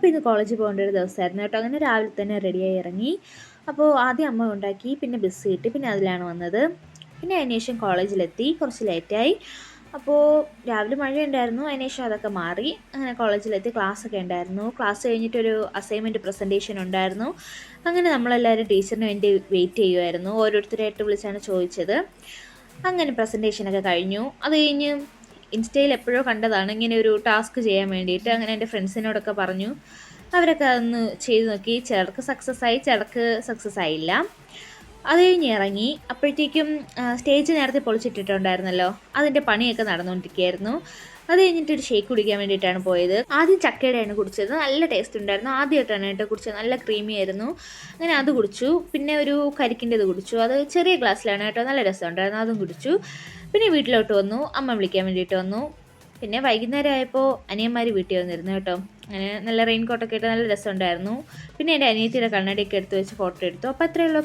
അപ്പോൾ ഇന്ന് കോളേജിൽ പോകേണ്ട ഒരു ദിവസമായിരുന്നു കേട്ടോ. അങ്ങനെ രാവിലെ തന്നെ റെഡിയായി ഇറങ്ങി. അപ്പോൾ ആദ്യം അമ്മ ഉണ്ടാക്കി, പിന്നെ ബസ് കിട്ടി, പിന്നെ അതിലാണ് വന്നത്. പിന്നെ അതിന് ശേഷം കോളേജിലെത്തി, കുറച്ച് ലേറ്റായി. അപ്പോൾ രാവിലെ മഴയുണ്ടായിരുന്നു, അതിന് ശേഷം അതൊക്കെ മാറി. അങ്ങനെ കോളേജിലെത്തി, ക്ലാസ്സൊക്കെ ഉണ്ടായിരുന്നു. ക്ലാസ് കഴിഞ്ഞിട്ടൊരു അസൈൻമെൻറ്റ് പ്രസൻറ്റേഷൻ ഉണ്ടായിരുന്നു. അങ്ങനെ നമ്മളെല്ലാവരും ടീച്ചറിന് വേണ്ടി വെയിറ്റ് ചെയ്യുമായിരുന്നു. ഓരോരുത്തരായിട്ട് വിളിച്ചാണ് ചോദിച്ചത്. അങ്ങനെ പ്രസൻറ്റേഷനൊക്കെ കഴിഞ്ഞു. അത് കഴിഞ്ഞ് ഇൻസ്റ്റയിൽ എപ്പോഴോ കണ്ടതാണ് ഇങ്ങനെ ഒരു ടാസ്ക് ചെയ്യാൻ വേണ്ടിയിട്ട്. അങ്ങനെ എൻ്റെ ഫ്രണ്ട്സിനോടൊക്കെ പറഞ്ഞു. അവരൊക്കെ അതൊന്ന് ചെയ്ത് നോക്കി. ചിലർക്ക് സക്സസ് ആയി, ചിലർക്ക് സക്സസ് ആയില്ല. അത് കഴിഞ്ഞ് ഇറങ്ങി. അപ്പോഴത്തേക്കും സ്റ്റേജ് നേരത്തെ പൊളിച്ചിട്ടിട്ടുണ്ടായിരുന്നല്ലോ, അതിൻ്റെ പണിയൊക്കെ നടന്നുകൊണ്ടിരിക്കുകയായിരുന്നു. അത് കഴിഞ്ഞിട്ട് ഒരു ഷേക്ക് കുടിക്കാൻ വേണ്ടിയിട്ടാണ് പോയത്. ആദ്യം ചക്കയുടെയാണ് കുടിച്ചത്. നല്ല ടേസ്റ്റ് ഉണ്ടായിരുന്നു. ആദ്യമായിട്ടാണ് കേട്ടോ കുടിച്ചത്. നല്ല ക്രീമി ആയിരുന്നു. അങ്ങനെ അത് കുടിച്ചു. പിന്നെ ഒരു കരിക്കിൻ്റെത് കുടിച്ചു. അത് ചെറിയ ഗ്ലാസ്സിലാണ് കേട്ടോ, നല്ല രസമുണ്ടായിരുന്നു. അതും കുടിച്ചു. പിന്നെ വീട്ടിലോട്ട് വന്നു. അമ്മ വിളിക്കാൻ വേണ്ടിയിട്ട് വന്നു. പിന്നെ വൈകുന്നേരം ആയപ്പോൾ അനിയന്മാർ വീട്ടിൽ വന്നിരുന്നു കേട്ടോ. അങ്ങനെ നല്ല റെയിൻ കോട്ടൊക്കെ ഇട്ട് നല്ല രസമുണ്ടായിരുന്നു. പിന്നെ എൻ്റെ അനിയത്തിയുടെ കണ്ണടിയൊക്കെ എടുത്ത് വെച്ച് ഫോട്ടോ എടുത്തു. അപ്പോൾ അത്രയേ ഉള്ളൂ.